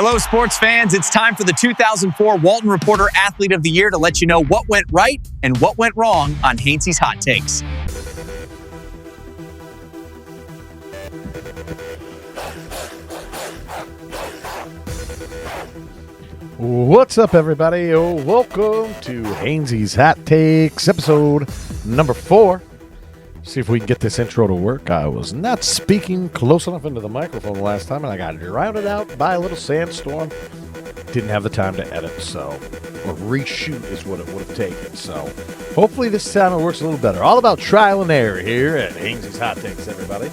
Hello, sports fans. It's time for the 2004 Walton Reporter Athlete of the Year to let you know what went right and what went wrong on Haynesy's Hot Takes. What's up, everybody? Welcome to Haynesy's Hot Takes, episode number 4. See if we can get this intro to work. I was not speaking close enough into the microphone last time, and I got drowned out by a little sandstorm. Didn't have the time to edit, or reshoot is what it would have taken. So hopefully this time it works a little better. All about trial and error here at Haynesy's Hot Takes, everybody.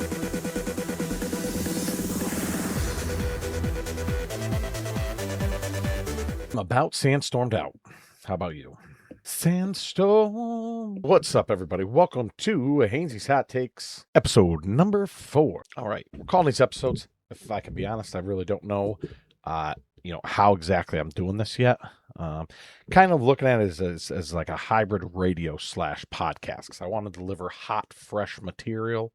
I'm about sandstormed out. How about you? Sandstorm. What's up, everybody? Welcome to Haynesy's Hot Takes, episode number 4. All right, we're calling these episodes, if I can be honest, I really don't know, how exactly I'm doing this yet. Kind of looking at it as like a hybrid radio / podcast, because I want to deliver hot, fresh material.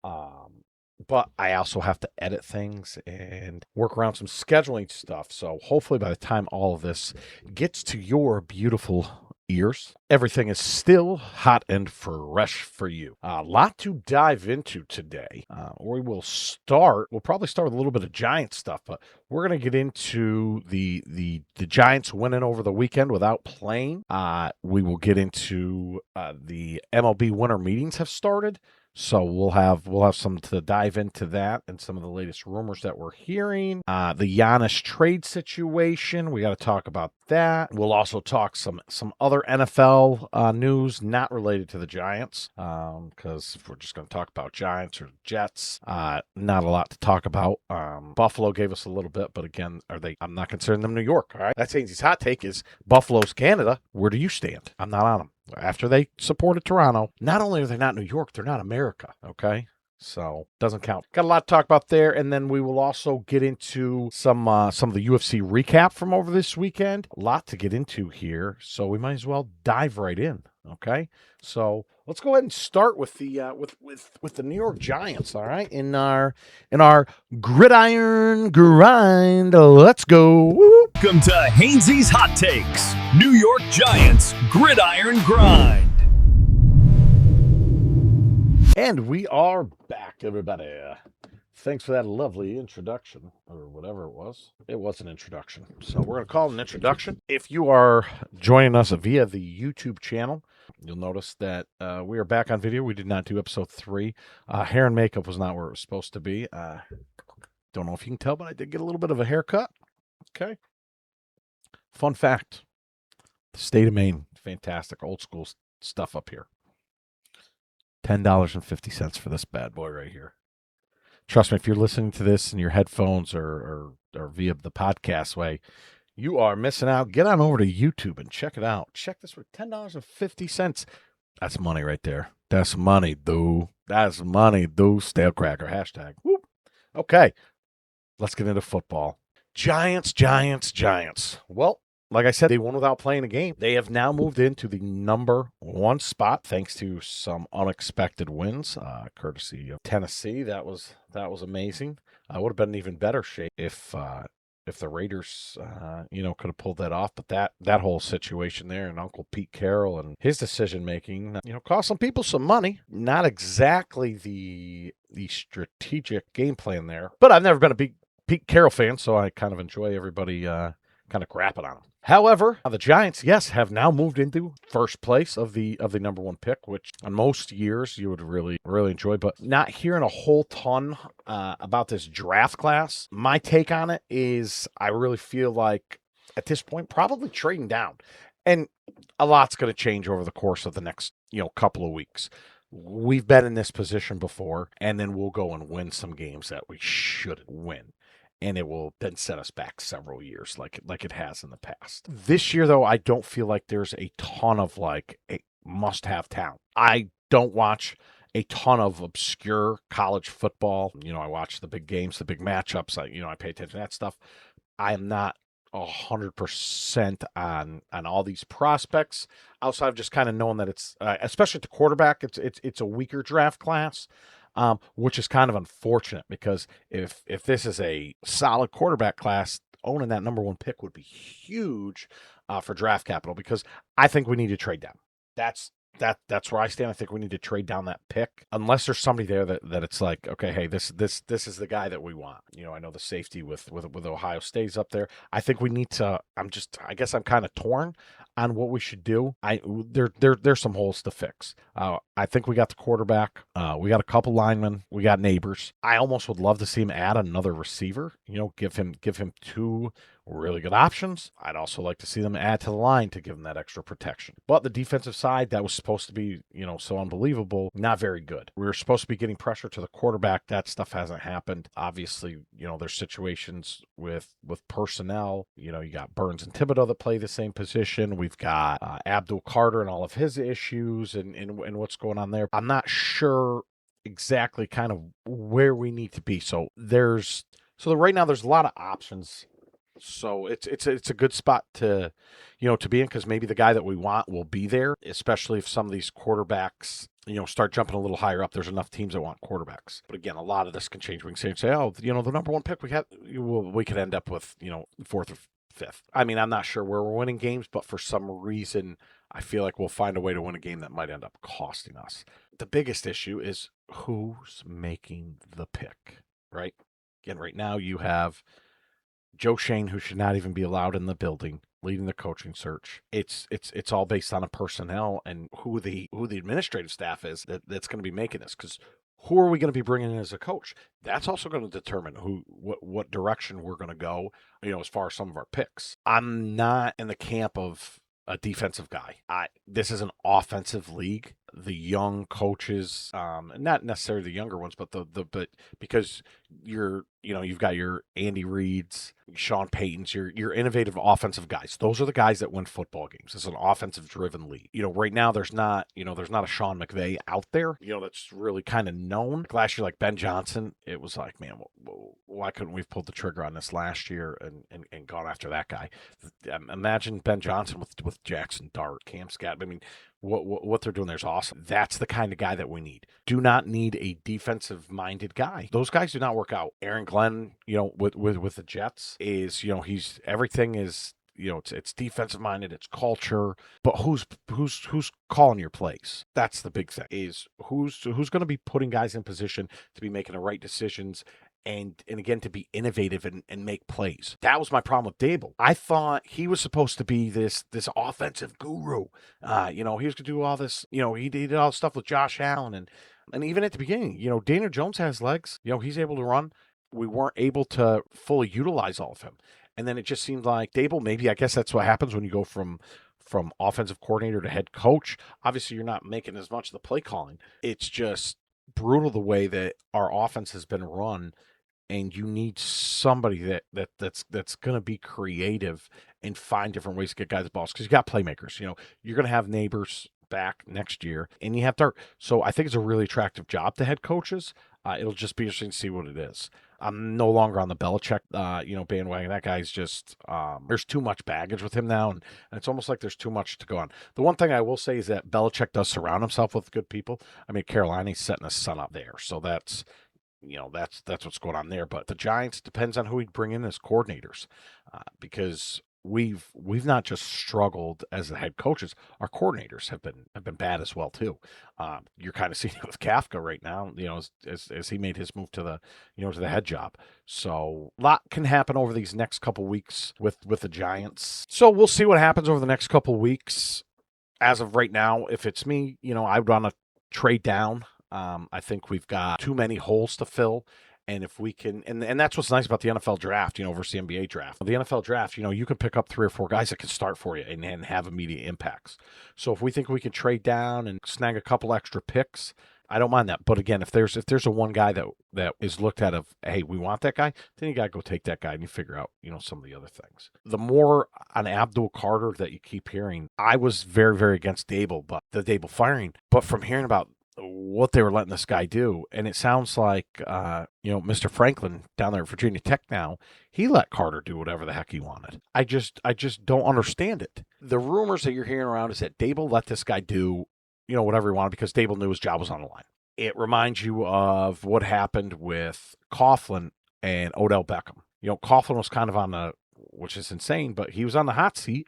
But I also have to edit things and work around some scheduling stuff. So hopefully by the time all of this gets to your beautiful ears, everything is still hot and fresh for you. A lot to dive into today. We'll probably start with a little bit of Giants stuff, but we're going to get into the Giants winning over the weekend without playing. We will get into the MLB winter meetings have started. So we'll have some to dive into that and some of the latest rumors that we're hearing. The Giannis trade situation, we got to talk about that. We'll also talk some other NFL news not related to the Giants, because if we're just going to talk about Giants or Jets, not a lot to talk about. Buffalo gave us a little bit, but again, I'm not considering them New York. All right, that's Haynesy's hot take: is Buffalo's Canada. Where do you stand? I'm not on them. After they supported Toronto, not only are they not New York, they're not America, okay? So, doesn't count. Got a lot to talk about there, and then we will also get into some of the UFC recap from over this weekend. A lot to get into here, so we might as well dive right in, okay? So, let's go ahead and start with the with the New York Giants, all right? In our gridiron grind, let's go. Welcome to Haynesy's Hot Takes, New York Giants Gridiron Grind. And we are back, everybody. Thanks for that lovely introduction, or whatever it was. It was an introduction, so we're going to call it an introduction. If you are joining us via the YouTube channel, you'll notice that we are back on video. We did not do episode 3. Hair and makeup was not where it was supposed to be. Don't know if you can tell, but I did get a little bit of a haircut. Okay. Fun fact. The state of Maine, fantastic old school stuff up here. $10.50 for this bad boy right here. Trust me, if you're listening to this in your headphones or via the podcast way, you are missing out. Get on over to YouTube and check it out. Check this for $10.50. That's money right there. That's money, dude. That's money, dude. Stale cracker. Hashtag. Whoop. Okay. Let's get into football. Giants. Well, like I said, they won without playing a game. They have now moved into the number 1 spot thanks to some unexpected wins, courtesy of Tennessee. That was amazing. I would have been in even better shape if the Raiders, could have pulled that off. But that whole situation there, and Uncle Pete Carroll and his decision making, cost some people some money. Not exactly the strategic game plan there. But I've never been a big Pete Carroll fan, so I kind of enjoy everybody kind of crapping on him. However, the Giants, yes, have now moved into first place of the number 1 pick, which on most years you would really, really enjoy, but not hearing a whole ton about this draft class. My take on it is I really feel like at this point, probably trading down. And a lot's going to change over the course of the next, couple of weeks. We've been in this position before, and then we'll go and win some games that we shouldn't win. And it will then set us back several years like it has in the past. This year, though, I don't feel like there's a ton of a must-have talent. I don't watch a ton of obscure college football. I watch the big games, the big matchups. I pay attention to that stuff. I am not 100% on all these prospects outside of just kind of knowing that it's, especially at the quarterback, it's a weaker draft class. which is kind of unfortunate because if this is a solid quarterback class, owning that number 1 pick would be huge for draft capital, because I think we need to trade down. That's where I stand. I think we need to trade down that pick, unless there's somebody there that it's like, okay, hey, this is the guy that we want. I know the safety with Ohio State's up there. I think we need to. I guess I'm kind of torn on what we should do. There's some holes to fix. I think we got the quarterback. We got a couple linemen. We got neighbors. I almost would love to see him add another receiver. Give him 2 really good options. I'd also like to see them add to the line to give them that extra protection. But the defensive side, that was supposed to be, so unbelievable, not very good. We were supposed to be getting pressure to the quarterback. That stuff hasn't happened. Obviously, there's situations with personnel. You got Burns and Thibodeau that play the same position. We've got Abdul Carter and all of his issues and what's going on there. I'm not sure exactly kind of where we need to be. So right now there's a lot of options. So it's a good spot to be in, because maybe the guy that we want will be there, especially if some of these quarterbacks start jumping a little higher up. There's enough teams that want quarterbacks. But again, a lot of this can change. We can say, oh, the number 1 pick we could end up with 4th or 5th. I mean, I'm not sure where we're winning games, but for some reason I feel like we'll find a way to win a game that might end up costing us. The biggest issue is who's making the pick, right? Again, right now you have Joe Shane, who should not even be allowed in the building, leading the coaching search. It's all based on a personnel and who the administrative staff is that's going to be making this. Because who are we going to be bringing in as a coach? That's also going to determine what direction we're going to go. As far as some of our picks. I'm not in the camp of a defensive guy. This is an offensive league. The young coaches, not necessarily the younger ones, but but because you've got your Andy Reids, Sean Paytons, your innovative offensive guys. Those are the guys that win football games. It's an offensive driven league. Right now there's not a Sean McVay out there, that's really kind of known. Last year, like Ben Johnson, it was like, man, why couldn't we have pulled the trigger on this last year and gone after that guy? Imagine Ben Johnson with Jackson Dart, Cam Scott. I mean, what they're doing there is awesome. That's the kind of guy that we need. Do not need a defensive-minded guy. Those guys do not work out. Aaron Glenn, with the Jets is, he's everything is, it's defensive-minded, it's culture. But who's calling your plays? That's the big thing. Is who's going to be putting guys in position to be making the right decisions. And again, to be innovative and make plays. That was my problem with Dable. I thought he was supposed to be this offensive guru. He was going to do all this. He did all this stuff with Josh Allen. And even at the beginning, Daniel Jones has legs. He's able to run. We weren't able to fully utilize all of him. And then it just seemed like Dable, maybe, I guess that's what happens when you go from offensive coordinator to head coach. Obviously, you're not making as much of the play calling. It's just brutal the way that our offense has been run. And you need somebody that's going to be creative and find different ways to get guys the balls, because you got playmakers. You're going to have neighbors back next year, and you have Dart. So I think it's a really attractive job to head coaches. It'll just be interesting to see what it is. I'm no longer on the Belichick, bandwagon. That guy's just there's too much baggage with him now, and it's almost like there's too much to go on. The one thing I will say is that Belichick does surround himself with good people. I mean, Carolina, he's setting his son up there, so that's what's going on there. But the Giants, depends on who we bring in as coordinators, because we've not just struggled as the head coaches. Our coordinators have been bad as well too. You're kind of seeing it with Kafka right now, as he made his move to the head job. So a lot can happen over these next couple weeks with the Giants. So we'll see what happens over the next couple weeks. As of right now, if it's me, I would want to trade down. I think we've got too many holes to fill. And if we can, and that's what's nice about the NFL draft, versus the NBA draft. The NFL draft, you can pick up 3 or 4 guys that can start for you and have immediate impacts. So if we think we can trade down and snag a couple extra picks, I don't mind that. But again, if there's a one guy that is looked at of, hey, we want that guy, then you got to go take that guy and you figure out, some of the other things. The more on Abdul Carter that you keep hearing, I was very, very against Dable, but the Dable firing. But from hearing about what they were letting this guy do, and it sounds like Mr. Franklin down there at Virginia Tech now, he let Carter do whatever the heck he wanted. I just don't understand it. The rumors that you're hearing around is that Dable let this guy do whatever he wanted because Dable knew his job was on the line. It reminds you of what happened with Coughlin and Odell Beckham. Coughlin was kind of on the which is insane, but he was on the hot seat.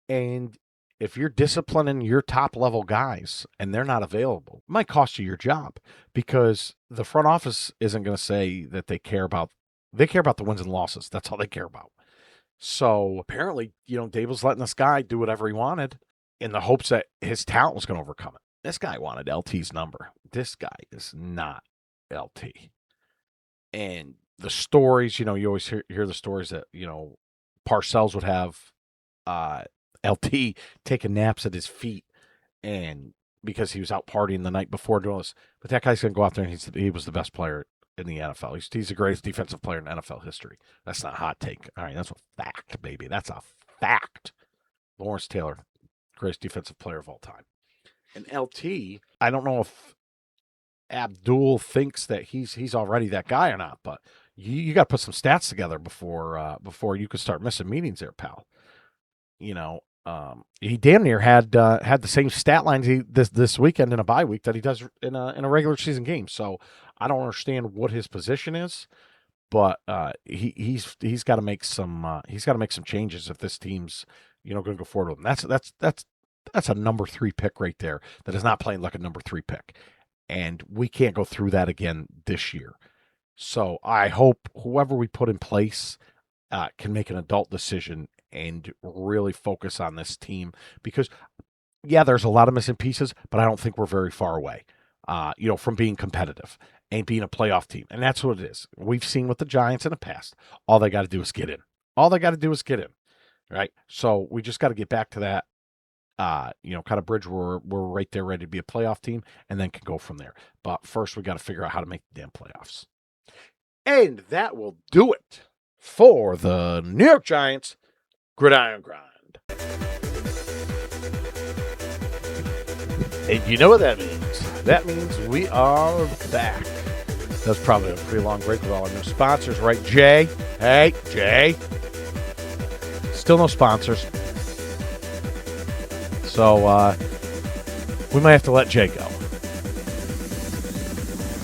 And if you're disciplining your top level guys and they're not available, it might cost you your job, because the front office isn't going to say that they care about the wins and losses. That's all they care about. So apparently, Dave was letting this guy do whatever he wanted in the hopes that his talent was going to overcome it. This guy wanted LT's number. This guy is not LT. And the stories, you always hear the stories that, Parcells would have LT taking naps at his feet, and because he was out partying the night before doing this. But that guy's going to go out there and he was the best player in the NFL. He's the greatest defensive player in NFL history. That's not a hot take. All right, that's a fact, baby. That's a fact. Lawrence Taylor, greatest defensive player of all time. And LT, I don't know if Abdul thinks that he's already that guy or not, but you got to put some stats together before you could start missing meetings there, pal. He damn near had the same stat lines this weekend in a bye week that he does in a regular season game. So I don't understand what his position is, but he's got to make some changes if this team's going to go forward with him. That's a number 3 pick right there that is not playing like a number 3 pick, and we can't go through that again this year. So I hope whoever we put in place can make an adult decision and really focus on this team, because there's a lot of missing pieces, but I don't think we're very far away, from being competitive and being a playoff team. And that's what it is. We've seen with the Giants in the past. All they got to do is get in. Right. So we just got to get back to that, kind of bridge where we're right there ready to be a playoff team, and then can go from there. But first we got to figure out how to make the damn playoffs. And that will do it for the New York Giants Gridiron Grind. And you know what that means? That means we are back. That's probably a pretty long break with all our new sponsors, right, Jay? Hey, Jay. Still no sponsors. So we might have to let Jay go.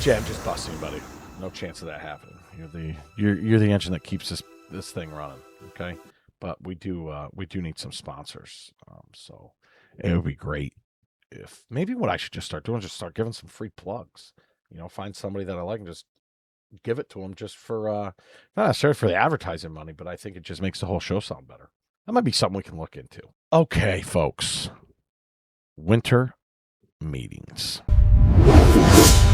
Jay, I'm just busting you, buddy. No chance of that happening. You're the engine that keeps this thing running. Okay. But we do need some sponsors. So it would be great if maybe what I should just start doing is just start giving some free plugs. Find somebody that I like and just give it to them just for not necessarily for the advertising money, but I think it just makes the whole show sound better. That might be something we can look into. Okay, folks. Winter meetings.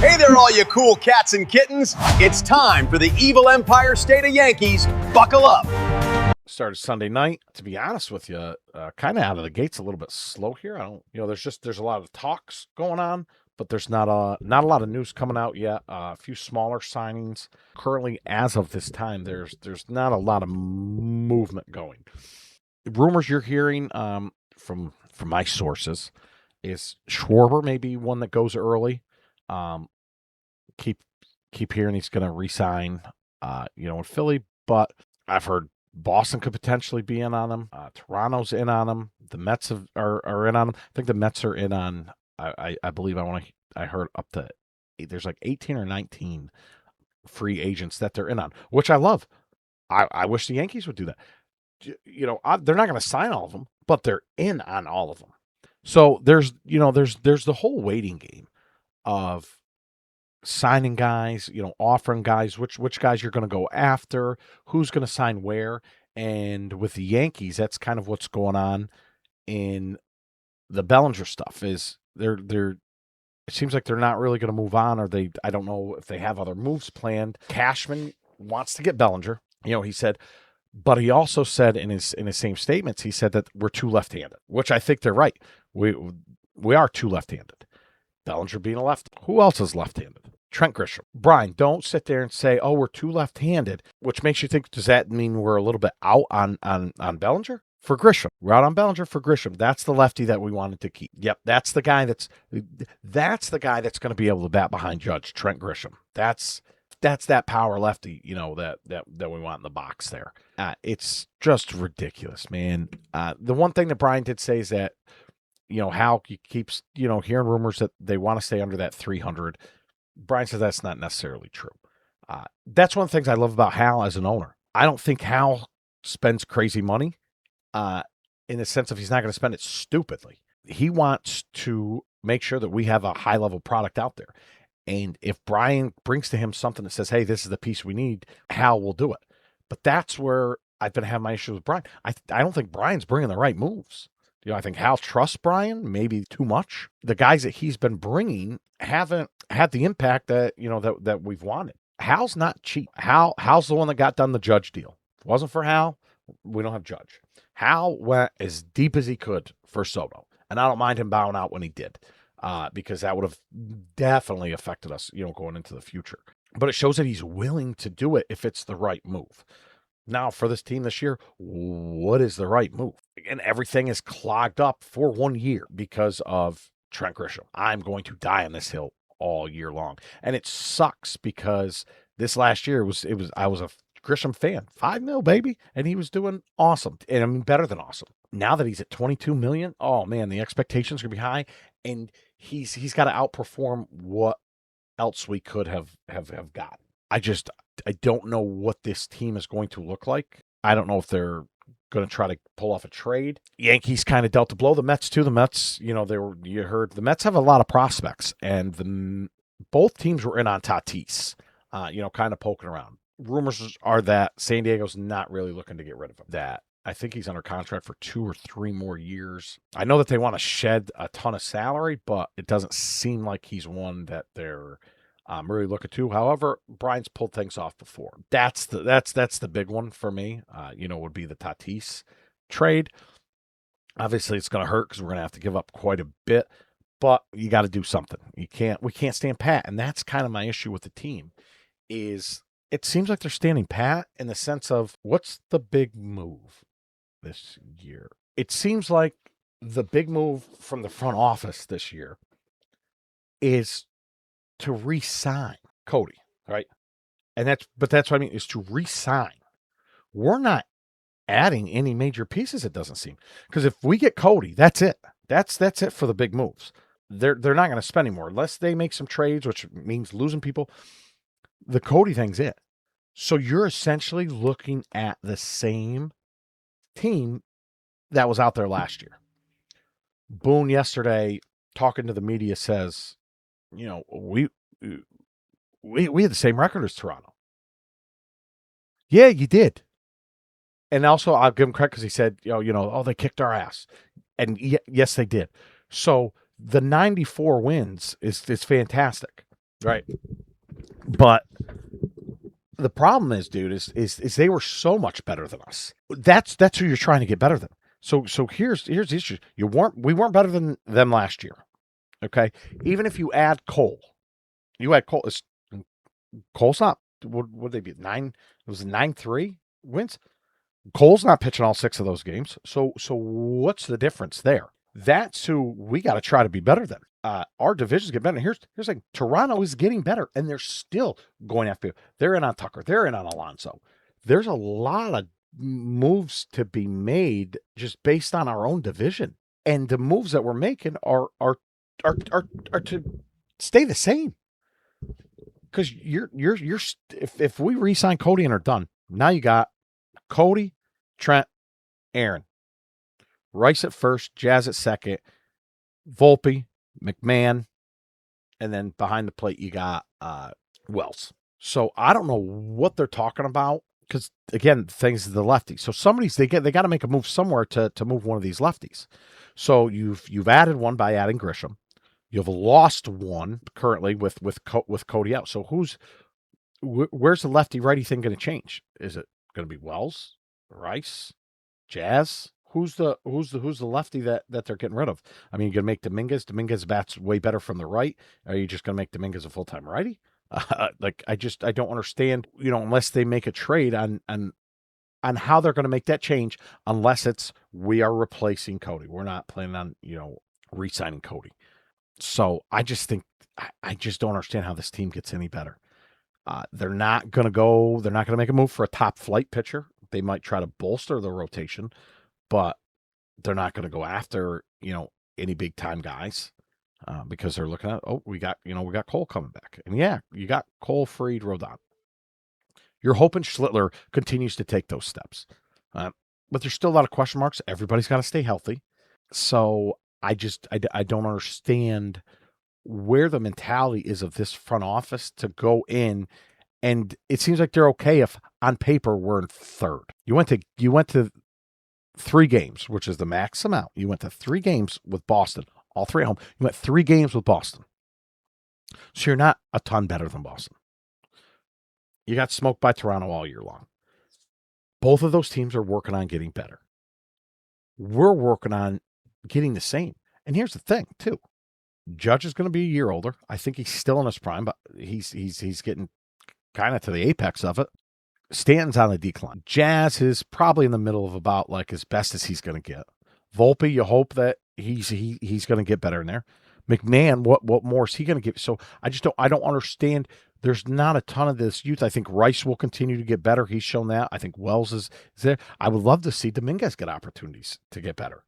Hey there, all you cool cats and kittens. It's time for the Evil Empire State of Yankees. Buckle up. Started Sunday night. To be honest with you, kind of out of the gates a little bit slow here. There's a lot of talks going on, but there's not a lot of news coming out yet. A few smaller signings. Currently, as of this time, there's not a lot of movement going. Rumors you're hearing from my sources is Schwarber may be one that goes early. Keep hearing he's going to re-sign, in Philly, but I've heard Boston could potentially be in on him. Toronto's in on him. The Mets are in on him. I think the Mets are in on. I believe I heard up to there's like 18 or 19 free agents that they're in on, which I love. I wish the Yankees would do that. They're not going to sign all of them, but they're in on all of them. So there's the whole waiting game of signing guys, offering guys, which guys you're going to go after, who's going to sign where. And with the Yankees, that's kind of what's going on in the Bellinger stuff. Is they're it seems like they're not really going to move on, or I don't know if they have other moves planned. Cashman wants to get Bellinger. He said, but he also said in his same statements, he said that we're too left-handed, which I think they're right. We are too left-handed. Bellinger being a left. Who else is left-handed? Trent Grisham. Brian, don't sit there and say, oh, we're too left-handed, which makes you think, does that mean we're a little bit out on Bellinger? For Grisham. We're out on Bellinger for Grisham. That's the lefty that we wanted to keep. Yep, that's the guy that's going to be able to bat behind Judge, Trent Grisham. That's that power lefty, that we want in the box there. It's just ridiculous, man. The one thing that Brian did say is that, Hal keeps, hearing rumors that they want to stay under that 300. Brian says that's not necessarily true. That's one of the things I love about Hal as an owner. I don't think Hal spends crazy money in the sense of he's not going to spend it stupidly. He wants to make sure that we have a high-level product out there. And if Brian brings to him something that says, hey, this is the piece we need, Hal will do it. But that's where I've been having my issues with Brian. I don't think Brian's bringing the right moves. I think Hal trusts Brian, maybe too much. The guys that he's been bringing haven't had the impact that, that we've wanted. Hal's not cheap. Hal's the one that got done the Judge deal. If it wasn't for Hal, we don't have Judge. Hal went as deep as he could for Soto. And I don't mind him bowing out when he did, because that would have definitely affected us, going into the future. But it shows that he's willing to do it if it's the right move. Now, for this team this year, what is the right move? And everything is clogged up for 1 year because of Trent Grisham. I'm going to die on this hill all year long. And it sucks because this last year I was a Grisham fan. $5 million, baby. And he was doing awesome. And I mean, better than awesome. Now that he's at $22 million, oh man, the expectations are going to be high. And he's got to outperform what else we could have gotten. I don't know what this team is going to look like. I don't know if they're going to try to pull off a trade. Yankees kind of dealt a blow. The Mets too. The Mets, you heard the Mets have a lot of prospects, and both teams were in on Tatis, kind of poking around. Rumors are that San Diego's not really looking to get rid of him. That I think he's under contract for 2 or 3 more years. I know that they want to shed a ton of salary, but it doesn't seem like he's one that they're really looking to. However, Brian's pulled things off before. That's the big one for me. Would be the Tatis trade. Obviously, it's going to hurt because we're going to have to give up quite a bit. But you got to do something. We can't stand pat, and that's kind of my issue with the team. Is it seems like they're standing pat in the sense of what's the big move this year? It seems like the big move from the front office this year is to re-sign Cody, right? And that's what I mean, is to re-sign. We're not adding any major pieces, it doesn't seem. Because if we get Cody, that's it. That's it for the big moves. They're not going to spend anymore unless they make some trades, which means losing people. The Cody thing's it. So you're essentially looking at the same team that was out there last year. Boone yesterday, talking to the media, says, we had the same record as Toronto. Yeah, you did. And also, I'll give him credit because he said, they kicked our ass. And yes, they did. So the 94 wins is fantastic, right? But the problem is, dude, is they were so much better than us. That's who you're trying to get better than. So here's the issue. We weren't better than them last year. Okay, even if you add Cole, Cole's not. What would they be? 9? It was 9-3 wins. Cole's not pitching all 6 of those games. So what's the difference there? That's who we got to try to be better than. Our divisions get better. Here's like Toronto is getting better, and they're still going after. They're in on Tucker. They're in on Alonso. There's a lot of moves to be made just based on our own division, and the moves that we're making are to stay the same. Because if we re-sign Cody and are done, now you got Cody, Trent, Aaron, Rice at first, Jazz at second, Volpe, McMahon, and then behind the plate you got Wells. So I don't know what they're talking about because again, things are the lefties. So they got to make a move somewhere to move one of these lefties. So you've added one by adding Grisham. You've lost one currently with Cody out. So where's the lefty righty thing going to change? Is it going to be Wells, Rice, Jazz? Who's the lefty that they're getting rid of? I mean, you're going to make Dominguez. Dominguez bats way better from the right. Are you just going to make Dominguez a full-time righty? I don't understand, unless they make a trade on how they're going to make that change, unless it's we are replacing Cody. We're not planning on, re-signing Cody. So I just don't understand how this team gets any better. They're not going to make a move for a top flight pitcher. They might try to bolster the rotation, but they're not going to go after, any big time guys because they're looking at, we got Cole coming back. And yeah, you got Cole, Fried, Rodon. You're hoping Schlittler continues to take those steps. But there's still a lot of question marks. Everybody's got to stay healthy. So I don't understand where the mentality is of this front office to go in, and it seems like they're okay if on paper we're in third. You went to 3 games, which is the max amount. You went to 3 games with Boston, all 3 at home. You went 3 games with Boston. So you're not a ton better than Boston. You got smoked by Toronto all year long. Both of those teams are working on getting better. We're working on getting the same. And here's the thing, too. Judge is going to be a year older. I think he's still in his prime, but he's getting kind of to the apex of it. Stanton's on the decline. Jazz is probably in the middle of about like as best as he's going to get. Volpe, you hope that he's going to get better in there. McMahon, what more is he going to give? So I don't understand. There's not a ton of this youth. I think Rice will continue to get better. He's shown that. I think Wells is there. I would love to see Dominguez get opportunities to get better.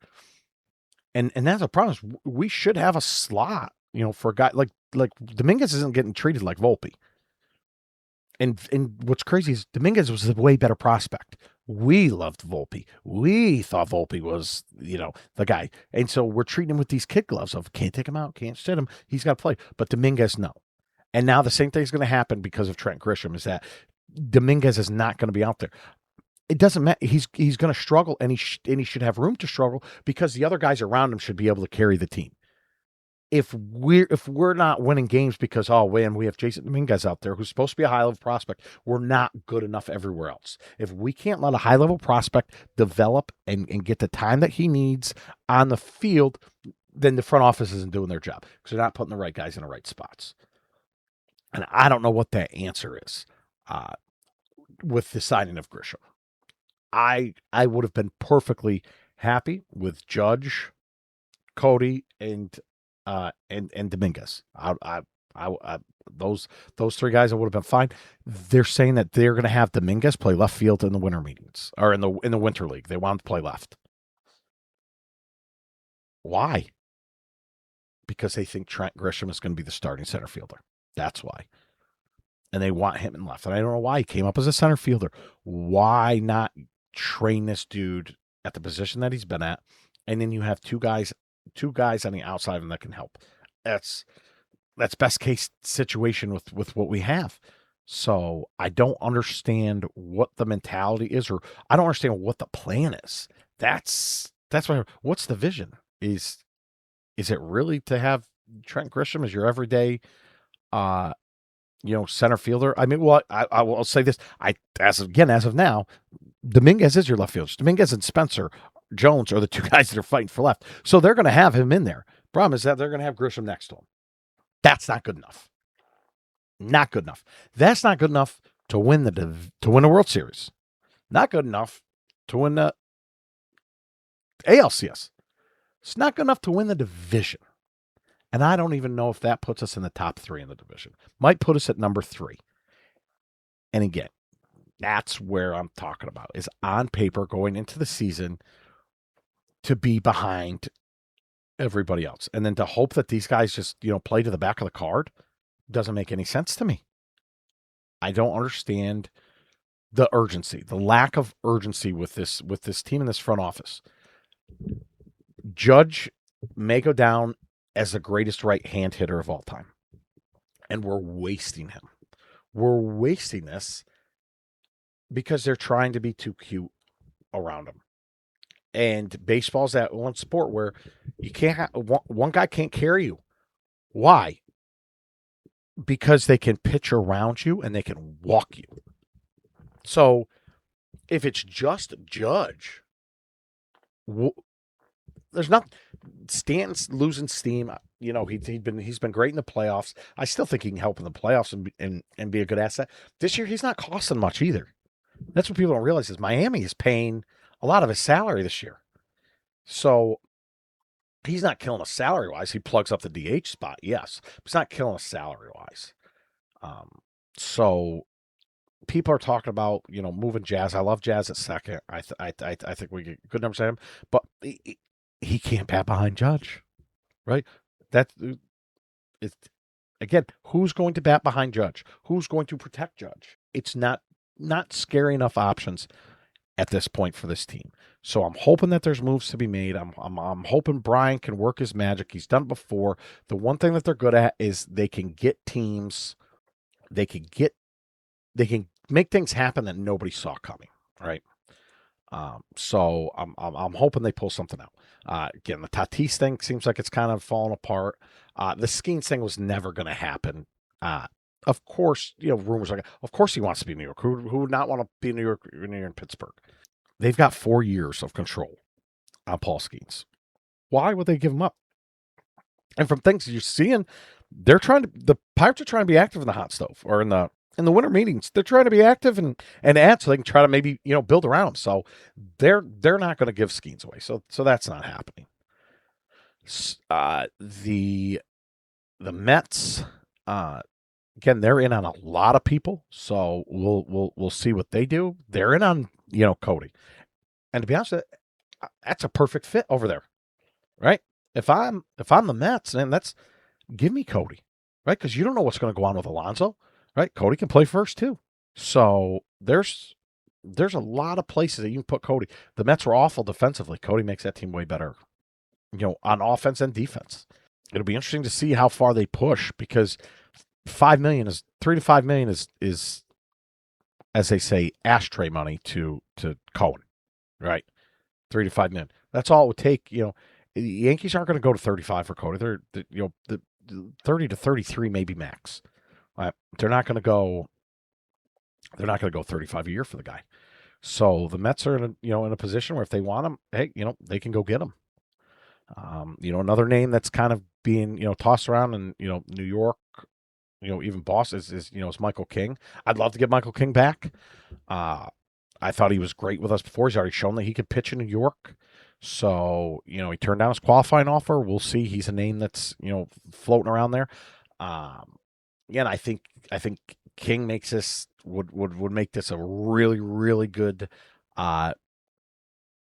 And that's a problem. We should have a slot, for a guy like Dominguez isn't getting treated like Volpe. And what's crazy is Dominguez was a way better prospect. We loved Volpe. We thought Volpe was, the guy. And so we're treating him with these kid gloves of can't take him out, can't sit him. He's got to play. But Dominguez, no. And now the same thing is going to happen because of Trent Grisham is that Dominguez is not going to be out there. It doesn't matter. He's going to struggle, and he should have room to struggle because the other guys around him should be able to carry the team. If we're not winning games because, we have Jason Dominguez out there who's supposed to be a high-level prospect, we're not good enough everywhere else. If we can't let a high-level prospect develop and get the time that he needs on the field, then the front office isn't doing their job because they're not putting the right guys in the right spots. And I don't know what that answer is with the signing of Grisham. I would have been perfectly happy with Judge, Cody, and Dominguez. Those 3 guys I would have been fine. They're saying that they're going to have Dominguez play left field in the winter meetings or in the winter league. They want him to play left. Why? Because they think Trent Grisham is going to be the starting center fielder. That's why. And they want him in left. And I don't know why he came up as a center fielder. Why not train this dude at the position that he's been at? And then you have two guys on the outside of him that can help. That's best case situation with what we have. So I don't understand what the mentality is, or I don't understand what the plan is. That's what's the vision? Is it really to have Trent Grisham as your everyday center fielder? I mean, I will say this. As of now, Dominguez is your left fielder. Dominguez and Spencer Jones are the 2 guys that are fighting for left. So they're going to have him in there. Problem is that they're going to have Grisham next to him. That's not good enough. Not good enough. That's not good enough to win the World Series. Not good enough to win the ALCS. It's not good enough to win the division. And I don't even know if that puts us in the top 3 in the division. Might put us at number 3. And again, that's where I'm talking about, is on paper going into the season to be behind everybody else. And then to hope that these guys just, play to the back of the card doesn't make any sense to me. I don't understand the urgency, the lack of urgency with this team in this front office. Judge may go down as the greatest right-hand hitter of all time. And we're wasting him. We're wasting this because they're trying to be too cute around him. And baseball's that one sport where you can't one guy can't carry you. Why? Because they can pitch around you and they can walk you. So if it's just Judge, there's not. Stanton's losing steam. He's been great in the playoffs. I still think he can help in the playoffs and be a good asset. This year he's not costing much either. That's what people don't realize is Miami is paying a lot of his salary this year. So he's not killing us salary-wise. He plugs up the DH spot, yes. But he's not killing us salary-wise. So people are talking about, moving Jazz. I love Jazz at second. I think we get good numbers at him. But he can't bat behind Judge, right? Again, who's going to bat behind Judge? Who's going to protect Judge? It's not scary enough options. at this point for this team. So I'm hoping that there's moves to be made. I'm hoping Brian can work his magic. He's done it before. The one thing that they're good at is they can get teams, they can make things happen that nobody saw coming, right? So I'm hoping they pull something out. Again, the Tatis thing seems like it's kind of falling apart. The Skeens thing was never going to happen. Of course, rumors like, of course he wants to be in New York. Who would not want to be in New York or in Pittsburgh? They've got 4 years of control on Paul Skeens. Why would they give him up? And from things you're seeing, the Pirates are trying to be active in the hot stove or in the winter meetings. They're trying to be active and add so they can try to maybe, build around him. So they're not going to give Skeens away. So that's not happening. The Mets, again, they're in on a lot of people, so we'll see what they do. They're in on Cody, and to be honest, that's a perfect fit over there, right? If I'm the Mets, then give me Cody, right? Because you don't know what's going to go on with Alonso, right? Cody can play first too, so there's a lot of places that you can put Cody. The Mets were awful defensively. Cody makes that team way better, on offense and defense. It'll be interesting to see how far they push because $3 to 5 million is, as they say, ashtray money to Cohen, right? 3 to 5 million. That's all it would take. The Yankees aren't going to go to 35 for Cody. They're the 30 to 33 maybe max. They're not going to go 35 a year for the guy. So the Mets are in a position where if they want him, hey, they can go get him. Another name that's kind of being tossed around in New York, even Boston is Michael King. I'd love to get Michael King back. I thought he was great with us before. He's already shown that he could pitch in New York. So, he turned down his qualifying offer. We'll see. He's a name that's, floating around there. Again, I think King makes this would make this a really, really good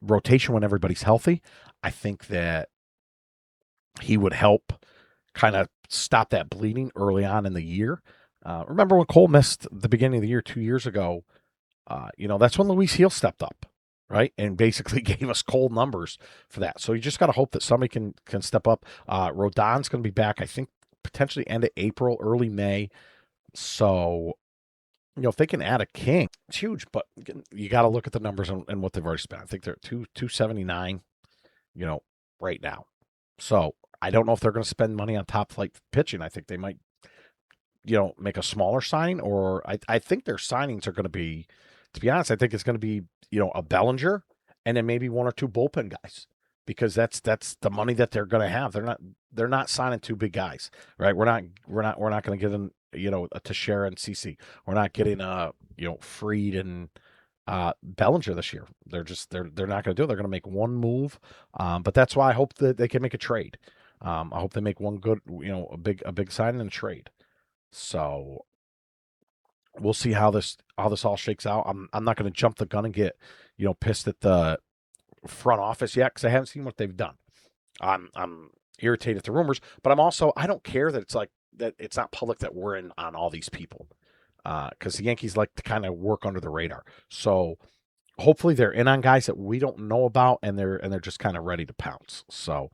rotation when everybody's healthy. I think that he would help kind of stop that bleeding early on in the year. Remember when Cole missed the beginning of the year 2 years ago? That's when Luis Heel stepped up, right? And basically gave us Cole numbers for that. So you just got to hope that somebody can step up. Rodon's going to be back, I think, potentially end of April, early May. So, if they can add a King, it's huge. But you got to look at the numbers and what they've already spent. I think they're at 279, right now. So I don't know if they're going to spend money on top flight pitching. I think they might, make a smaller signing, or I think their signings are going to be, to be honest, I think it's going to be, a Bellinger and then maybe one or two bullpen guys, because that's the money that they're going to have. They're not signing two big guys, right? We're not going to get them, a Teixeira and CC. We're not getting Reid and Bellinger this year. They're not going to do it. They're going to make one move. But that's why I hope that they can make a trade. I hope they make one good, a big sign and a trade. So we'll see how this all shakes out. I'm not going to jump the gun and get, pissed at the front office yet, because I haven't seen what they've done. I'm irritated at the rumors, but I don't care that it's not public that we're in on all these people. Because the Yankees like to kind of work under the radar. So hopefully they're in on guys that we don't know about, and they're just kind of ready to pounce. So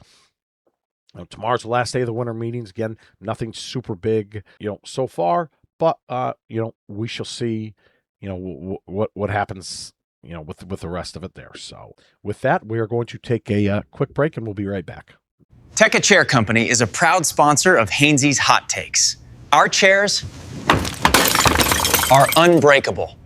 tomorrow's the last day of the winter meetings. Again, nothing super big, so far, but we shall see, what happens, with the rest of it there. So with that, we are going to take a quick break, and we'll be right back. Tekka Chair Company is a proud sponsor of Haynesy's Hot Takes. Our chairs are unbreakable.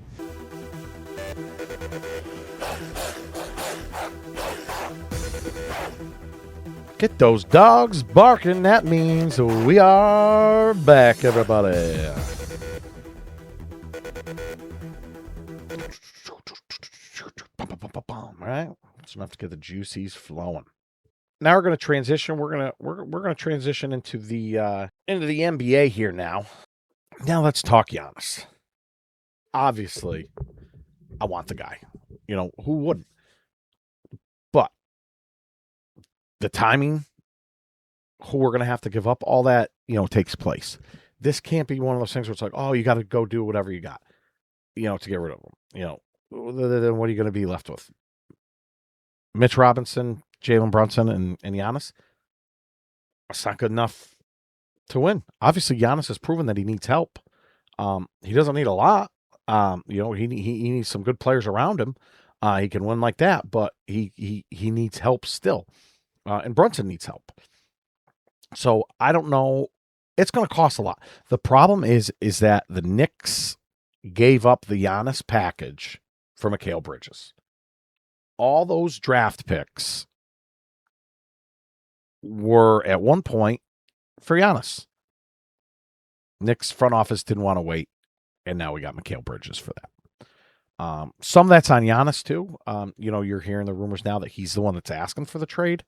Get those dogs barking. That means we are back, everybody. All right, just enough to get the juices flowing. Now we're going to transition. We're going to transition into the NBA here now. Now let's talk Giannis. Obviously, I want the guy. Who wouldn't? But the timing, who we're going to have to give up, all that, takes place. This can't be one of those things where it's like, oh, you got to go do whatever you got, to get rid of him. then what are you going to be left with? Mitch Robinson, Jalen Brunson, and Giannis? That's not good enough to win. Obviously, Giannis has proven that he needs help. He doesn't need a lot. He needs some good players around him. He can win like that, but he needs help still. And Brunson needs help. So I don't know. It's going to cost a lot. The problem is that the Knicks gave up the Giannis package for Mikal Bridges. All those draft picks were at one point for Giannis. Knicks front office didn't want to wait, and now we got Mikal Bridges for that. Some of that's on Giannis too. You're hearing the rumors now that he's the one that's asking for the trade,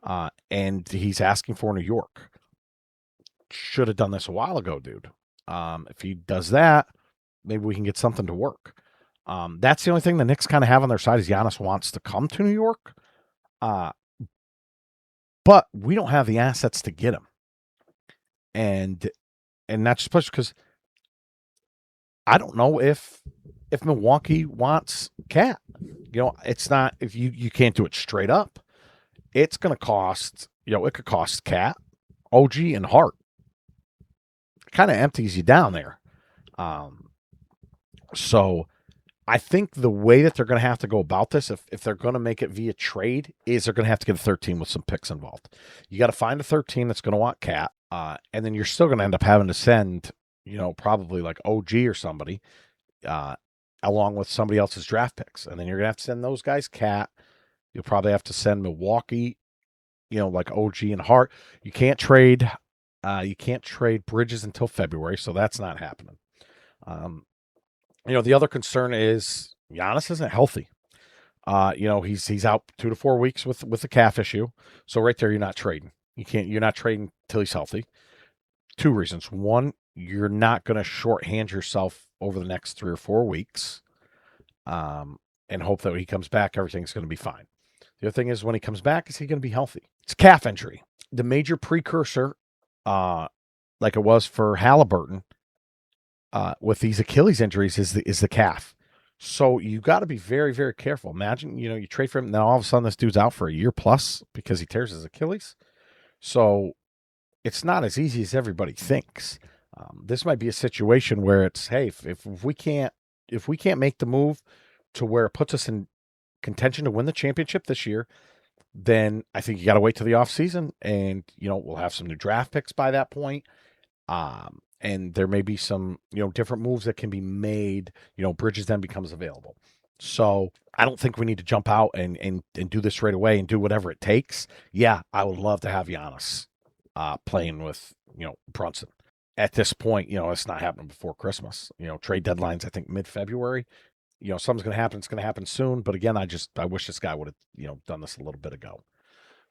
and he's asking for New York. Should have done this a while ago, dude. If he does that, maybe we can get something to work. That's the only thing the Knicks kind of have on their side is Giannis wants to come to New York. But we don't have the assets to get him. And that's especially because I don't know if Milwaukee wants Cat. It's not, if you can't do it straight up. It's going to cost, it could cost Cat, OG, and Hart. Kind of empties you down there. So I think the way that they're going to have to go about this, if they're going to make it via trade, is they're going to have to get a 13 with some picks involved. You got to find a 13 that's going to want Cat, and then you're still going to end up having to send, probably like OG or somebody, along with somebody else's draft picks, and then you're going to have to send those guys Cat. You'll probably have to send Milwaukee, like OG and Hart. You can't trade Bridges until February, so that's not happening. The other concern is Giannis isn't healthy. He's out 2 to 4 weeks with a calf issue. So right there, you're not trading. You're not trading till he's healthy. 2 reasons. One, you're not going to shorthand yourself over the next 3 or 4 weeks, and hope that when he comes back, everything's going to be fine. The other thing is, when he comes back, is he going to be healthy? It's a calf injury. The major precursor, like it was for Halliburton, with these Achilles injuries is the calf. So you got to be very, very careful. Imagine, you trade for him, and then all of a sudden this dude's out for a year plus because he tears his Achilles. So it's not as easy as everybody thinks. This might be a situation where it's, hey, if we can't make the move to where it puts us in contention to win the championship this year, then I think you got to wait till the offseason, and we'll have some new draft picks by that point. And there may be some, different moves that can be made, Bridges then becomes available. So I don't think we need to jump out and do this right away and do whatever it takes. Yeah, I would love to have Giannis playing with, Brunson. At this point, it's not happening before Christmas. Trade deadlines, I think mid-February. Something's going to happen. It's going to happen soon. But again, I wish this guy would have, done this a little bit ago.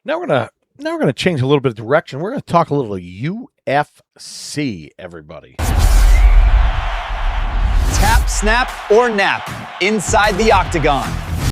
Now we're going to change a little bit of direction. We're going to talk a little UFC, everybody. Tap, snap, or nap inside the octagon.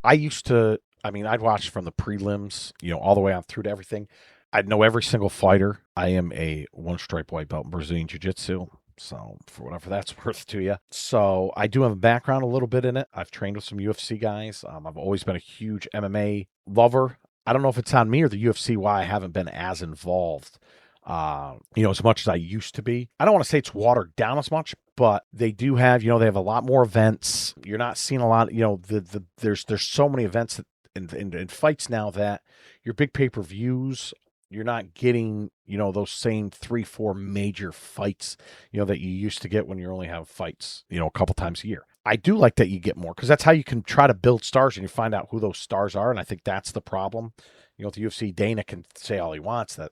I'd watch from the prelims, all the way on through to everything. I'd know every single fighter. I am a 1-stripe white belt in Brazilian Jiu-Jitsu. So for whatever that's worth to you. So I do have a background a little bit in it. I've trained with some UFC guys. I've always been a huge MMA lover. I don't know if it's on me or the UFC why I haven't been as involved, as much as I used to be. I don't want to say it's watered down as much, but they do have, they have a lot more events. You're not seeing a lot, there's so many events in fights now that your big pay-per-views, you're not getting, those same 3-4 major fights, that you used to get when you only have fights, a couple times a year. I do like that you get more because that's how you can try to build stars and you find out who those stars are. And I think that's the problem. With the UFC, Dana can say all he wants that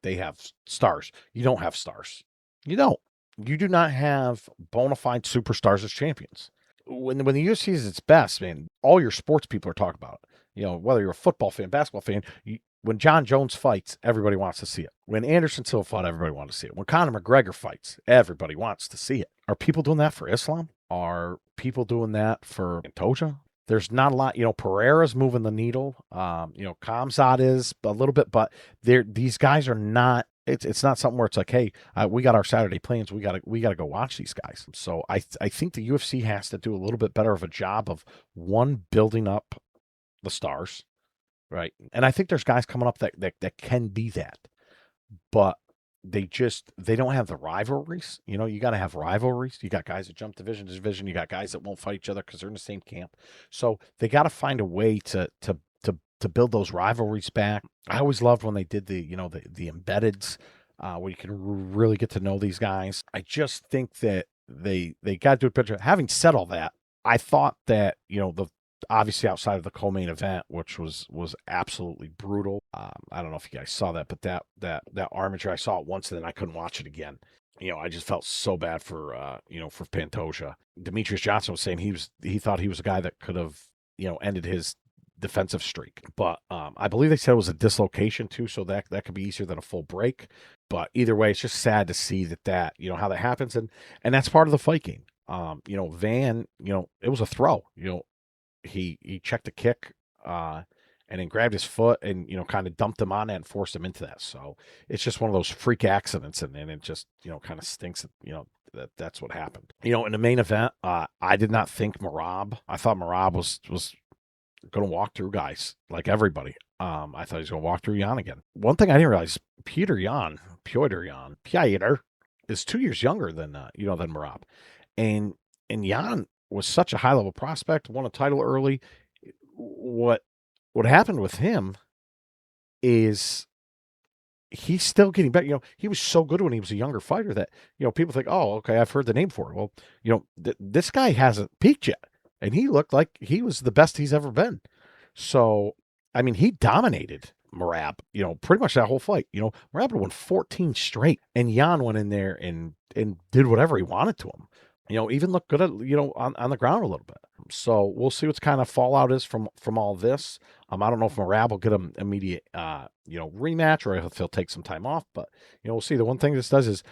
they have stars. You don't have stars. You don't. You do not have bona fide superstars as champions. When the UFC is its best, man, all your sports people are talking about it. Whether you're a football fan, basketball fan, when John Jones fights, everybody wants to see it. When Anderson Silva fought, everybody wanted to see it. When Conor McGregor fights, everybody wants to see it. Are people doing that for Islam? Are people doing that for Pantoja? There's not a lot. Pereira's moving the needle. Kamzat is a little bit, but these guys are not It's not something where it's like, hey, we got our Saturday plans. We gotta go watch these guys. So I think the UFC has to do a little bit better of a job of one, building up the stars, right? And I think there's guys coming up that can be that, but they don't have the rivalries. You know, you got to have rivalries. You got guys that jump division to division. You got guys that won't fight each other because they're in the same camp. So they got to find a way to build those rivalries back. I always loved when they did the embeddeds, where you can really get to know these guys. I just think that they got to do a picture. Having said all that, I thought that, obviously outside of the co-main event, which was absolutely brutal. I don't know if you guys saw that, but that armature, I saw it once and then I couldn't watch it again. I just felt so bad for for Pantoja. Demetrius Johnson was saying he thought he was a guy that could have ended his defensive streak, but I believe they said it was a dislocation too, so that could be easier than a full break. But either way, it's just sad to see that how that happens, and that's part of the fight game. Van, it was a throw. He checked a kick, and then grabbed his foot and, kind of dumped him on that and forced him into that. So it's just one of those freak accidents. And then it just, kind of stinks that, that's what happened. In the main event, I did not think Merab. I thought Merab was going to walk through guys like everybody. I thought he was going to walk through Yan again. One thing I didn't realize, Petr Yan is 2 years younger than Merab. And Yan was such a high-level prospect, won a title early. What happened with him is he's still getting better. He was so good when he was a younger fighter that, people think, oh, okay, I've heard the name for it. Well, this guy hasn't peaked yet, and he looked like he was the best he's ever been. So, I mean, he dominated Merab, pretty much that whole fight. Merab won 14 straight, and Yan went in there and did whatever he wanted to him. Even look good at, on the ground a little bit. So we'll see what's kind of fallout is from all this. I don't know if Merab will get an immediate, rematch, or if he'll take some time off, but, we'll see. The one thing this does is,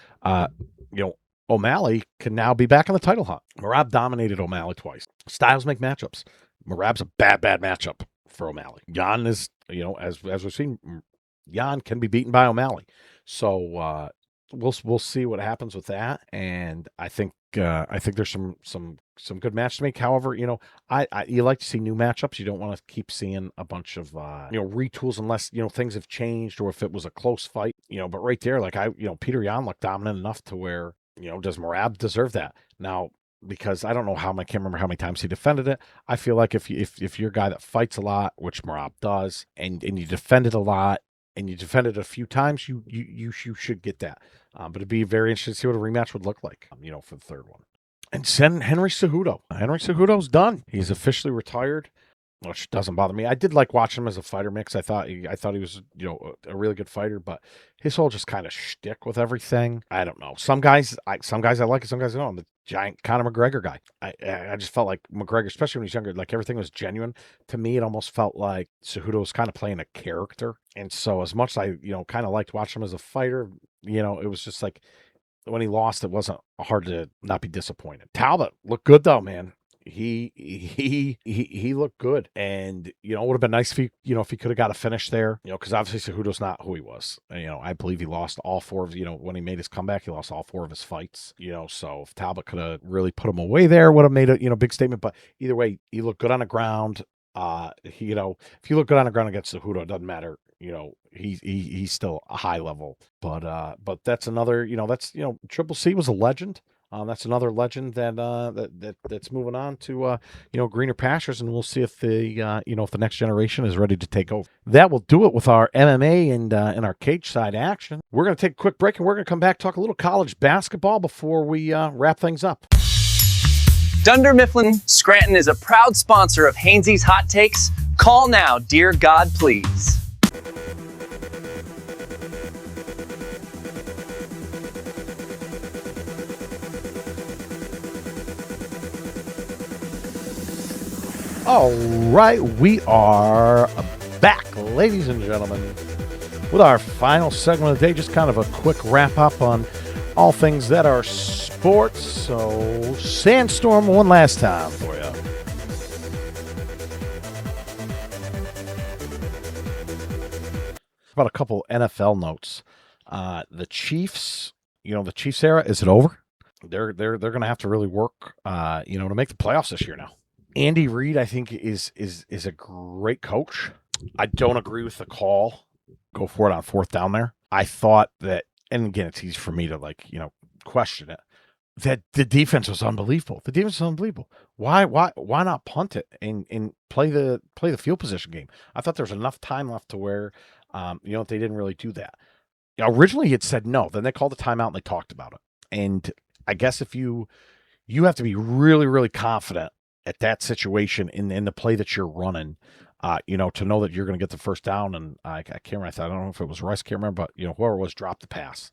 O'Malley can now be back in the title hunt. Merab dominated O'Malley twice. Styles make matchups. Merab's a bad matchup for O'Malley. Yan is, as we've seen, Yan can be beaten by O'Malley. So, we'll see what happens with that, and I think there's some good match to make. However, you like to see new matchups. You don't want to keep seeing a bunch of retools unless things have changed or if it was a close fight. But right there, like Petr Yan looked dominant enough to where does Merab deserve that now? Because I don't know I can't remember how many times he defended it. I feel like if you're a guy that fights a lot, which Merab does, and you defend it a lot, and you defend it a few times, you should get that. But it'd be very interesting to see what a rematch would look like, for the third one. And send Henry Cejudo. Henry Cejudo's done. He's officially retired, which doesn't bother me. I did like watching him as a fighter mix. I thought he was, a really good fighter, but his whole just kind of shtick with everything. I don't know. Some guys I like, some guys I don't. I'm the giant Conor McGregor guy. I just felt like McGregor, especially when he was younger, like everything was genuine. To me, it almost felt like Cejudo was kind of playing a character. And so as much as I, kind of liked watching him as a fighter, it was just like when he lost, it wasn't hard to not be disappointed. Talbot looked good though, man. He looked good, and it would have been nice if he could have got a finish there, because obviously Cejudo's not who he was. I believe he lost all four of when he made his comeback, he lost all four of his fights. So if Talbot could have really put him away there, would have made a big statement. But either way, he looked good on the ground. If you look good on the ground against Cejudo, it doesn't matter. He's still a high level. But that's another. Triple C was a legend. That's another legend that's moving on to greener pastures, and we'll see if the next generation is ready to take over. That will do it with our MMA and our cage side action. We're going to take a quick break, and we're going to come back, talk a little college basketball before we wrap things up. Dunder Mifflin Scranton is a proud sponsor of Haynesy's Hot Takes. Call now, dear God, please. All right, we are back, ladies and gentlemen, with our final segment of the day. Just kind of a quick wrap up on all things that are sports. So, Sandstorm one last time for you. About a couple NFL notes. The Chiefs, the Chiefs era, is it over? They're going to have to really work, to make the playoffs this year now. Andy Reid, I think, is a great coach. I don't agree with the call. Go for it on fourth down there. I thought that, and again, it's easy for me to question it, that the defense was unbelievable. The defense was unbelievable. Why not punt it and play the field position game? I thought there was enough time left to where, they didn't really do that. Originally, it said no. Then they called a timeout and they talked about it. And I guess if you have to be really, really confident at that situation in the play that you're running, to know that you're going to get the first down. And I can't remember. I don't know if it was Rice, I can't remember, but whoever it was dropped the pass.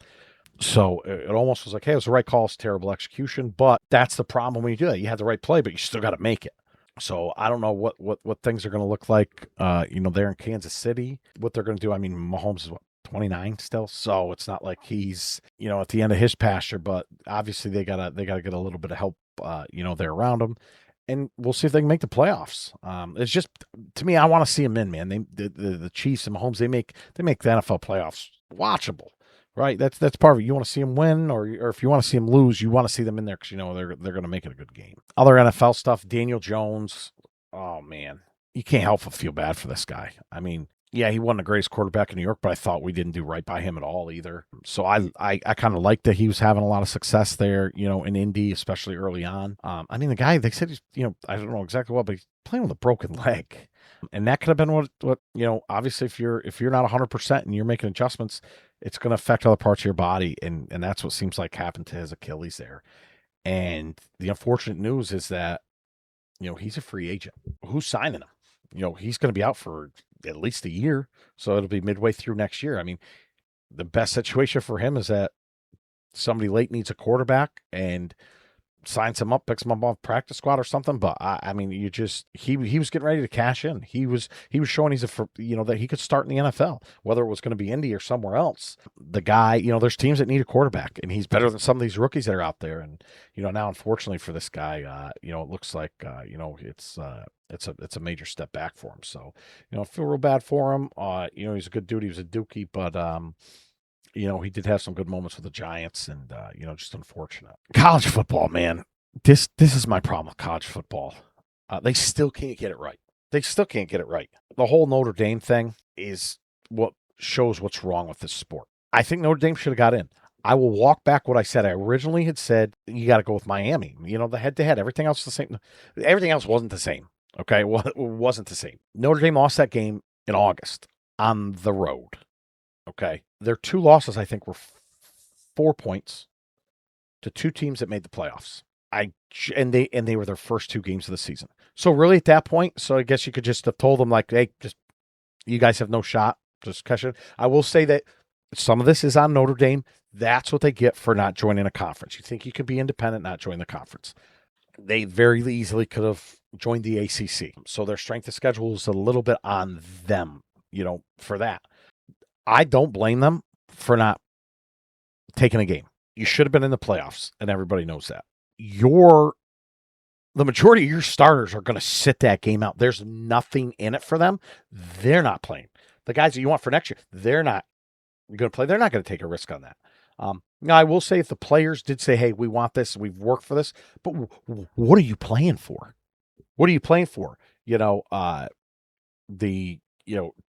So it almost was like, hey, it was the right call. It's terrible execution, but that's the problem when you do that. You had the right play, but you still got to make it. So I don't know what things are going to look like, there in Kansas City, what they're going to do. I mean, Mahomes is 29 still, so it's not like he's at the end of his pasture, but obviously they gotta get a little bit of help there around him, and we'll see if they can make the playoffs. It's just, to me, I want to see them in, man. The Chiefs and Mahomes, they make the NFL playoffs watchable, right? That's part of it. You want to see them win, or if you want to see them lose, you want to see them in there because they're going to make it a good game. Other NFL stuff, Daniel Jones. Oh man, you can't help but feel bad for this guy. I mean, yeah, he wasn't the greatest quarterback in New York, but I thought we didn't do right by him at all either. So I kind of liked that he was having a lot of success there, in Indy, especially early on. I mean, the guy, they said he's, I don't know exactly what, but he's playing with a broken leg. And that could have been what obviously if you're not 100% and you're making adjustments, it's going to affect other parts of your body. And that's what seems like happened to his Achilles there. And the unfortunate news is that, he's a free agent. Who's signing him? He's going to be out for at least a year, so it'll be midway through next year. I mean, the best situation for him is that somebody late needs a quarterback and signs him up, picks him up off practice squad or something. But I mean, he was getting ready to cash in. He was showing that he could start in the NFL, whether it was going to be Indy or somewhere else. The guy, there's teams that need a quarterback, and he's better than some of these rookies that are out there. And now unfortunately for this guy, it looks like it's a major step back for him. So I feel real bad for him. He's a good dude. He was a dookie, but he did have some good moments with the Giants, and just unfortunate. College football, man. This is my problem with college football. They still can't get it right. The whole Notre Dame thing is what shows what's wrong with this sport. I think Notre Dame should have got in. I will walk back what I said. I originally had said you got to go with Miami. The head-to-head. Everything else is the same. Everything else wasn't the same. Okay, well, it wasn't the same. Notre Dame lost that game in August on the road. Okay, their two losses, I think, were 4 points to two teams that made the playoffs. And they were their first two games of the season. So really, at that point, I guess you could just have told them like, hey, just you guys have no shot. Just catch it. I will say that some of this is on Notre Dame. That's what they get for not joining a conference. You think you can be independent, not join the conference. They very easily could have joined the ACC. So their strength of schedule is a little bit on them, for that. I don't blame them for not taking a game. You should have been in the playoffs, and everybody knows that. The majority of your starters are going to sit that game out. There's nothing in it for them. They're not playing. The guys that you want for next year, they're not going to play. They're not going to take a risk on that. Now, I will say if the players did say, hey, we want this, we've worked for this, but what are you playing for? What are you playing for? The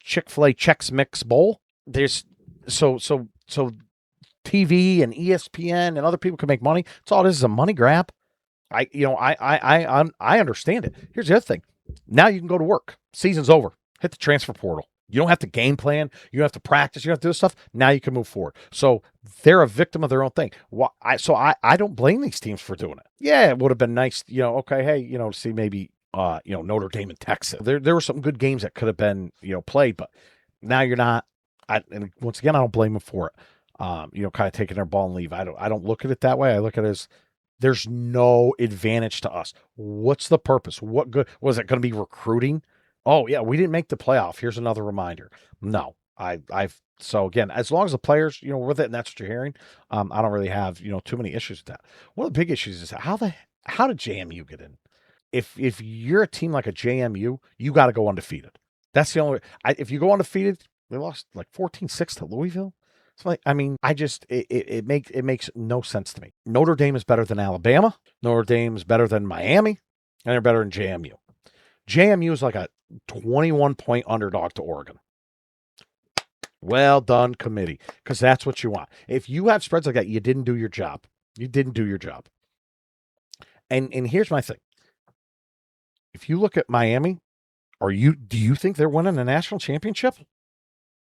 Chick-fil-A Chex Mix Bowl? There's so TV and ESPN and other people can make money. It's all this is a money grab. I understand it. Here's the other thing. Now you can go to work. Season's over. Hit the transfer portal. You don't have to game plan. You don't have to practice. You don't have to do this stuff. Now you can move forward. So they're a victim of their own thing. I don't blame these teams for doing it. Yeah, it would have been nice, okay, hey, to see maybe, Notre Dame and Texas. There were some good games that could have been, played, but now you're not. And once again, I don't blame them for it. Kind of taking their ball and leave. I don't look at it that way. I look at it as there's no advantage to us. What's the purpose? What good was it going to be recruiting? Oh yeah, we didn't make the playoff. Here's another reminder. No, so again, as long as the players, with it, and that's what you're hearing, I don't really have, too many issues with that. One of the big issues is how did JMU get in? If you're a team like a JMU, you got to go undefeated. That's the only way. If you go undefeated, they lost like 14-6 to Louisville. So I mean, it makes no sense to me. Notre Dame is better than Alabama. Notre Dame is better than Miami, and they're better than JMU. JMU is like a 21-point underdog to Oregon. Well done, committee, because that's what you want. If you have spreads like that, you didn't do your job. You didn't do your job. And here's my thing. If you look at Miami, do you think they're winning a national championship?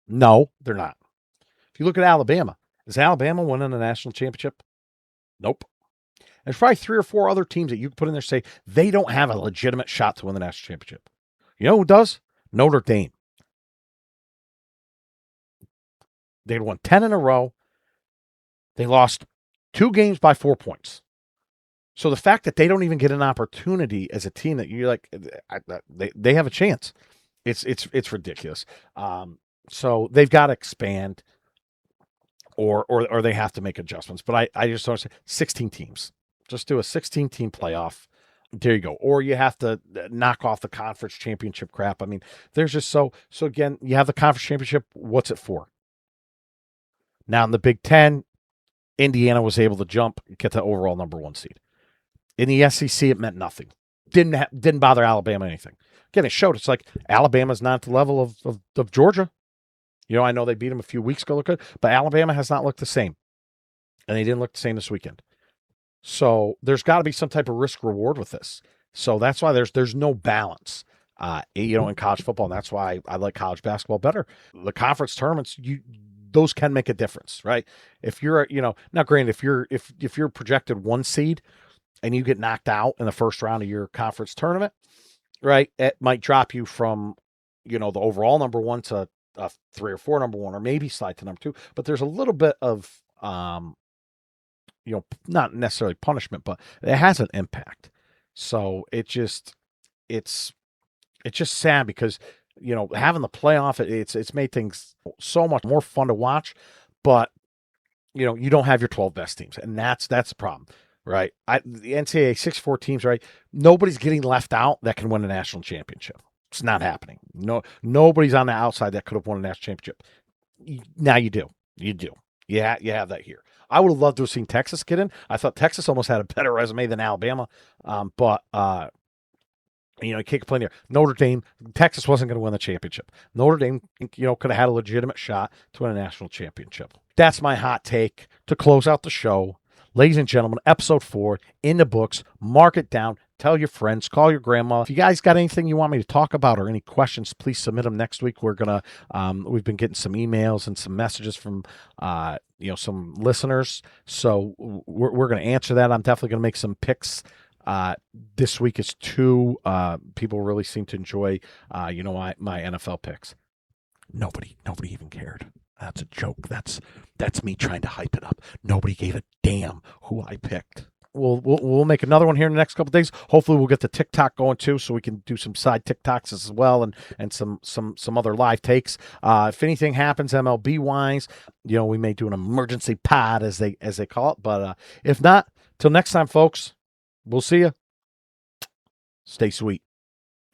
No, they're not. If you look at Alabama, is Alabama winning a national championship? Nope. There's probably 3 or 4 other teams that you can put in there and say they don't have a legitimate shot to win the national championship. You know who does? Notre Dame. They'd won 10 in a row. They lost 2 games by 4 points. So the fact that they don't even get an opportunity as a team that you're like, they have a chance. It's ridiculous. So they've got to expand, or they have to make adjustments. But I just don't say 16 teams. Just do a 16-team playoff. There you go. Or you have to knock off the conference championship crap. I mean, there's just so again, you have the conference championship. What's it for? Now in the Big Ten, Indiana was able to jump, get the overall number 1 seed. In the SEC, it meant nothing. Didn't bother Alabama anything. Again, it showed. It's like Alabama's not at the level of Georgia. You know, I know they beat them a few weeks ago, look good, but Alabama has not looked the same. And they didn't look the same this weekend. So there's got to be some type of risk reward with this. So that's why there's no balance, in college football. And that's why I like college basketball better. The conference tournaments, those can make a difference, right? If you're, now granted, if you're projected 1 seed and you get knocked out in the first round of your conference tournament, right, it might drop you from, the overall number 1 to 3 or 4 number 1, or maybe slide to number 2. But there's a little bit of, not necessarily punishment, but it has an impact. So it's just sad because, having the playoff, it's made things so much more fun to watch, but you don't have your 12 best teams, and that's the problem, right? The NCAA 6-4 teams, right? Nobody's getting left out that can win a national championship. It's not happening. Nobody's on the outside that could have won a national championship. Now you do. Yeah, you have that here. I would have loved to have seen Texas get in. I thought Texas almost had a better resume than Alabama, but you can't complain here. Notre Dame, Texas wasn't going to win the championship. Notre Dame, could have had a legitimate shot to win a national championship. That's my hot take to close out the show. Ladies and gentlemen, episode 4 in the books. Mark it down. Tell your friends. Call your grandma. If you guys got anything you want me to talk about or any questions, please submit them next week. We're gonna. We've been getting some emails and some messages from some listeners, so we're gonna answer that. I'm definitely gonna make some picks. This week is 2. People really seem to enjoy my NFL picks. Nobody even cared. That's a joke. That's me trying to hype it up. Nobody gave a damn who I picked. We'll make another one here in the next couple of days. Hopefully we'll get the TikTok going too, so we can do some side TikToks as well, and some other live takes. If anything happens MLB wise, we may do an emergency pod as they call it. But if not, till next time, folks, we'll see you. Stay sweet.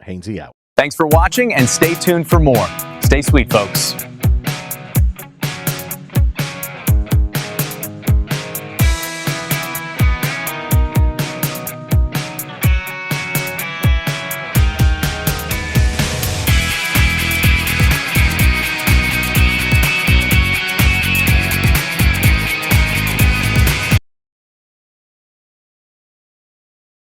Haynesy out. Thanks for watching, and stay tuned for more. Stay sweet, folks.